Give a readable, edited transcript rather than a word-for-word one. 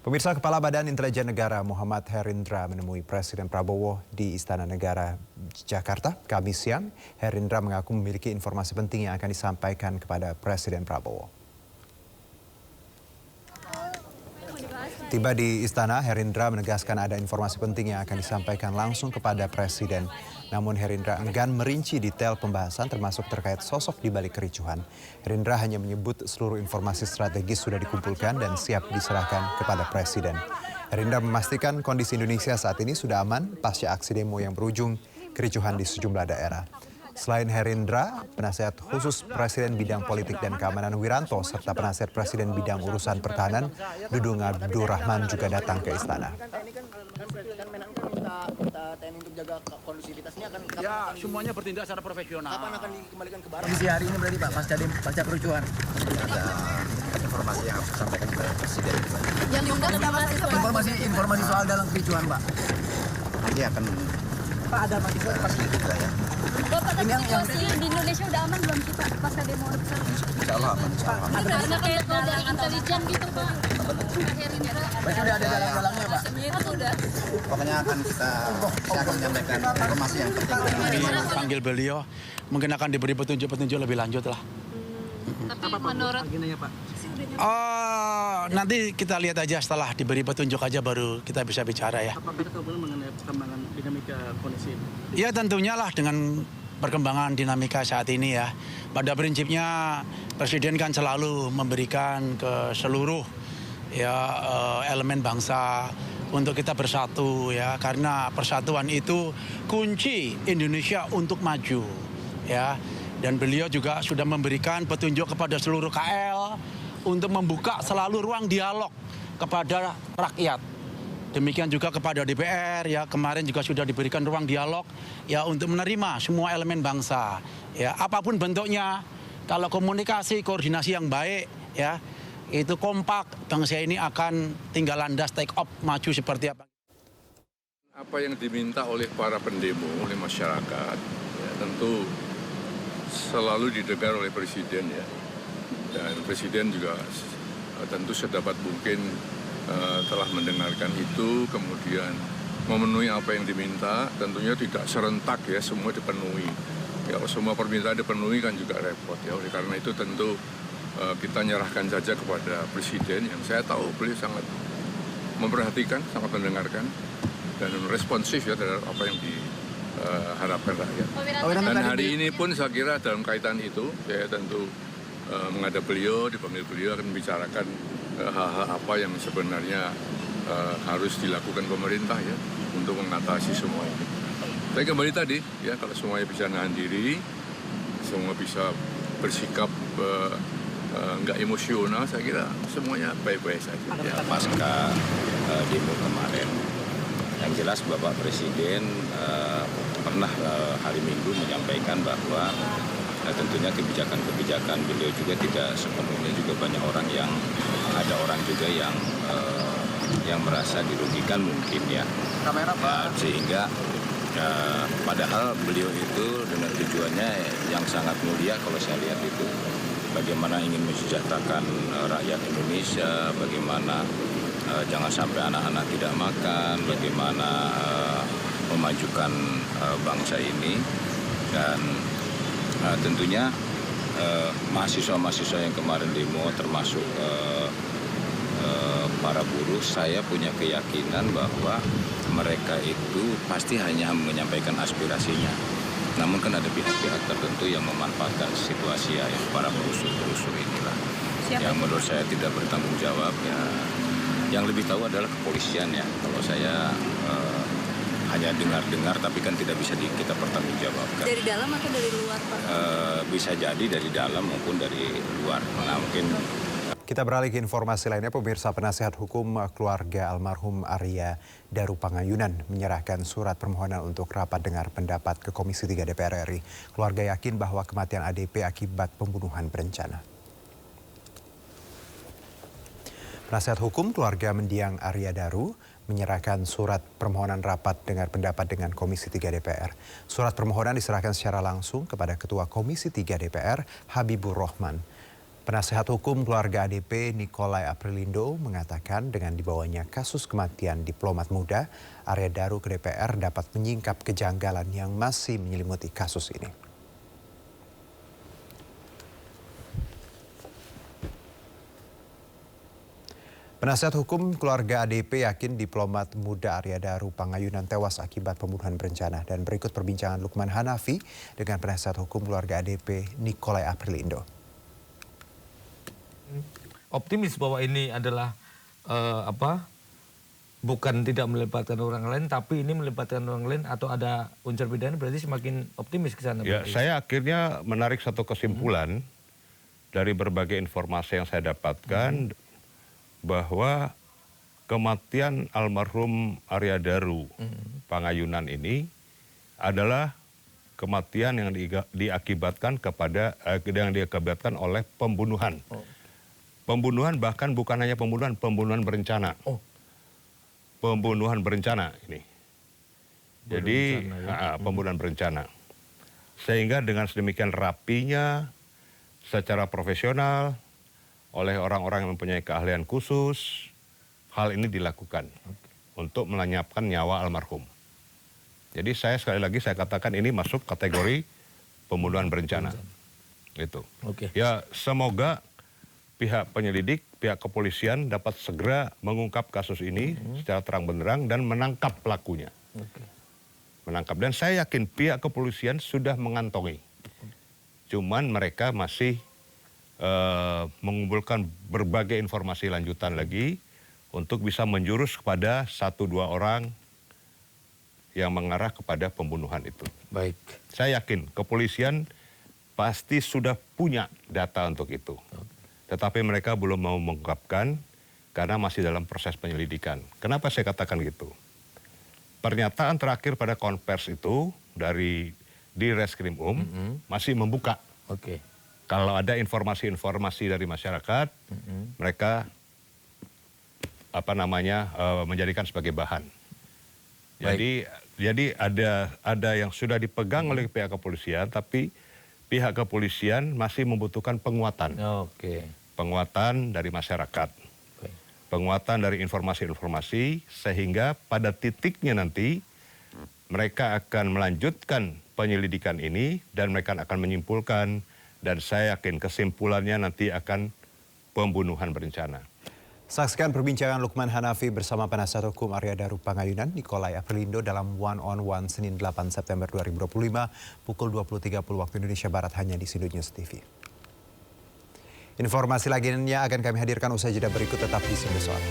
Pemirsa, Kepala Badan Intelijen Negara Muhammad Herindra menemui Presiden Prabowo di Istana Negara Jakarta Kamis siang. Herindra mengaku memiliki informasi penting yang akan disampaikan kepada Presiden Prabowo. Tiba di istana, Herindra menegaskan ada informasi penting yang akan disampaikan langsung kepada Presiden. Namun Herindra enggan merinci detail pembahasan termasuk terkait sosok di balik kericuhan. Herindra hanya menyebut seluruh informasi strategis sudah dikumpulkan dan siap diserahkan kepada Presiden. Herindra memastikan kondisi Indonesia saat ini sudah aman pasca aksi demo yang berujung kericuhan di sejumlah daerah. Selain Herindra, penasihat khusus Presiden Bidang Politik dan Keamanan Wiranto serta penasihat Presiden Bidang Urusan Pertahanan Dudung Abdurrahman juga datang ke istana. TNI untuk jaga kondusivitasnya akan semuanya bertindak secara profesional. Kapan akan dikembalikan ke Barat? Kondisi hari ini berarti Pak pasca kerucuhan. Ada informasi yang harus disampaikan kepada Presiden. Yang diundang Informasi soal dalam kericuhan Pak. Nanti akan Pak ada mahasiswa pasti kita ya. Bapak, tapi situasi di Indonesia udah aman belum sih Pak pasca demo besar? Insya Allah aman. Insya Allah. Ada kayak dari intelijen gitu Pak. Berarti udah ada dalang-dalangnya Pak. Itu udah. Pokoknya saya akan menyampaikan informasi yang penting. Panggil beliau, mungkin akan diberi petunjuk-petunjuk lebih lanjut lah. Tapi menurut Pak? Nanti kita lihat aja setelah diberi petunjuk aja baru kita bisa bicara ya. Apa kita tahu mengenai perkembangan dinamika kondisi ini? Ya tentunya lah dengan perkembangan dinamika saat ini ya. Pada prinsipnya Presiden kan selalu memberikan ke seluruh elemen bangsa untuk kita bersatu ya, karena persatuan itu kunci Indonesia untuk maju ya. Dan beliau juga sudah memberikan petunjuk kepada seluruh KL untuk membuka selalu ruang dialog kepada rakyat. Demikian juga kepada DPR ya, kemarin juga sudah diberikan ruang dialog ya untuk menerima semua elemen bangsa ya, apapun bentuknya. Kalau komunikasi, koordinasi yang baik ya, itu kompak, bangsa ini akan tinggal landas take off maju seperti apa. Apa yang diminta oleh para pendemo, oleh masyarakat, ya, tentu selalu didengar oleh Presiden ya. Dan Presiden juga tentu sedapat mungkin telah mendengarkan itu, kemudian memenuhi apa yang diminta, tentunya tidak serentak ya, semua dipenuhi. Ya, kalau semua permintaan dipenuhi kan juga repot ya. Oleh karena itu tentu kita nyerahkan saja kepada Presiden yang saya tahu beliau sangat memperhatikan, sangat mendengarkan dan responsif ya terhadap apa yang diharapkan rakyat. Dan hari ini pun saya kira dalam kaitan itu saya tentu menghadap beliau, dipanggil beliau akan membicarakan hal-hal apa yang sebenarnya harus dilakukan pemerintah ya untuk mengatasi semua ini. Saya kembali tadi ya, kalau semuanya bisa nahan diri, semua bisa bersikap nggak emosional, saya kira semuanya baik-baik saja. Ya, pasca demo kemarin, yang jelas Bapak Presiden pernah hari Minggu menyampaikan bahwa tentunya kebijakan-kebijakan beliau juga tidak sepenuhnya juga banyak orang yang ada orang juga yang merasa dirugikan mungkin ya. Kamera Pak. Sehingga padahal beliau itu dengan tujuannya yang sangat mulia kalau saya lihat itu bagaimana ingin mensejahterakan rakyat Indonesia, bagaimana jangan sampai anak-anak tidak makan, bagaimana memajukan bangsa ini dan tentunya mahasiswa-mahasiswa yang kemarin demo termasuk para buruh, saya punya keyakinan bahwa mereka itu pasti hanya menyampaikan aspirasinya. Namun kan ada pihak-pihak tertentu yang memanfaatkan situasi ya, yang para perusuh-perusuh inilah. Yang menurut saya tidak bertanggung jawab ya. Yang lebih tahu adalah kepolisian ya. Kalau saya hanya dengar-dengar tapi kan tidak bisa kita pertanggungjawabkan. Dari dalam atau dari luar Pak? Bisa jadi dari dalam maupun dari luar. Nah, mungkin. Kita beralih ke informasi lainnya, pemirsa. Penasihat hukum keluarga almarhum Arya Daru Pangayunan menyerahkan surat permohonan untuk rapat dengar pendapat ke Komisi 3 DPR RI. Keluarga yakin bahwa kematian ADP akibat pembunuhan berencana. Penasihat hukum keluarga mendiang Arya Daru menyerahkan surat permohonan rapat dengar pendapat dengan Komisi 3 DPR. Surat permohonan diserahkan secara langsung kepada Ketua Komisi 3 DPR, Habibur Rahman. Penasehat hukum keluarga ADP Nikolai Aprilindo mengatakan dengan dibawanya kasus kematian diplomat muda, Arya Daru ke DPR dapat menyingkap kejanggalan yang masih menyelimuti kasus ini. Penasehat hukum keluarga ADP yakin diplomat muda Arya Daru Pangayunan tewas akibat pembunuhan berencana. Dan berikut perbincangan Lukman Hanafi dengan penasehat hukum keluarga ADP Nikolai Aprilindo. Optimis bahwa ini adalah bukan tidak melibatkan orang lain, tapi ini melibatkan orang lain atau ada unsur pidana, berarti semakin optimis ke sana. Ya, saya akhirnya menarik satu kesimpulan dari berbagai informasi yang saya dapatkan bahwa kematian almarhum Arya Daru Pangayunan ini adalah kematian yang diakibatkan oleh pembunuhan. Pembunuhan, bahkan bukan hanya pembunuhan berencana. Pembunuhan berencana ini. Jadi pembunuhan berencana. Sehingga dengan sedemikian rapinya, secara profesional, oleh orang-orang yang mempunyai keahlian khusus, hal ini dilakukan untuk melenyapkan nyawa almarhum. Jadi sekali lagi saya katakan ini masuk kategori pembunuhan berencana. Itu. Ya, semoga pihak penyelidik, pihak kepolisian dapat segera mengungkap kasus ini secara terang benderang dan menangkap pelakunya. Menangkap, dan saya yakin pihak kepolisian sudah mengantongi. Cuman mereka masih mengumpulkan berbagai informasi lanjutan lagi untuk bisa menjurus kepada 1-2 orang yang mengarah kepada pembunuhan itu. Baik. Saya yakin kepolisian pasti sudah punya data untuk itu. Tetapi mereka belum mau mengungkapkan karena masih dalam proses penyelidikan. Kenapa saya katakan gitu? Pernyataan terakhir pada konversi itu di Reskrim masih membuka. Kalau ada informasi-informasi dari masyarakat, mereka menjadikan sebagai bahan. Jadi ada yang sudah dipegang oleh pihak kepolisian, tapi pihak kepolisian masih membutuhkan penguatan. Penguatan dari masyarakat. Penguatan dari informasi-informasi sehingga pada titiknya nanti mereka akan melanjutkan penyelidikan ini dan mereka akan menyimpulkan, dan saya yakin kesimpulannya nanti akan pembunuhan berencana. Saksikan perbincangan Lukman Hanafi bersama penasihat hukum Arya Daru Pangayunan Nikolai Aprilindo dalam One on One Senin 8 September 2025 pukul 20.30 waktu Indonesia Barat hanya di Sido News TV. Informasi lainnya akan kami hadirkan usai jeda berikut, tetap di Sido Sore.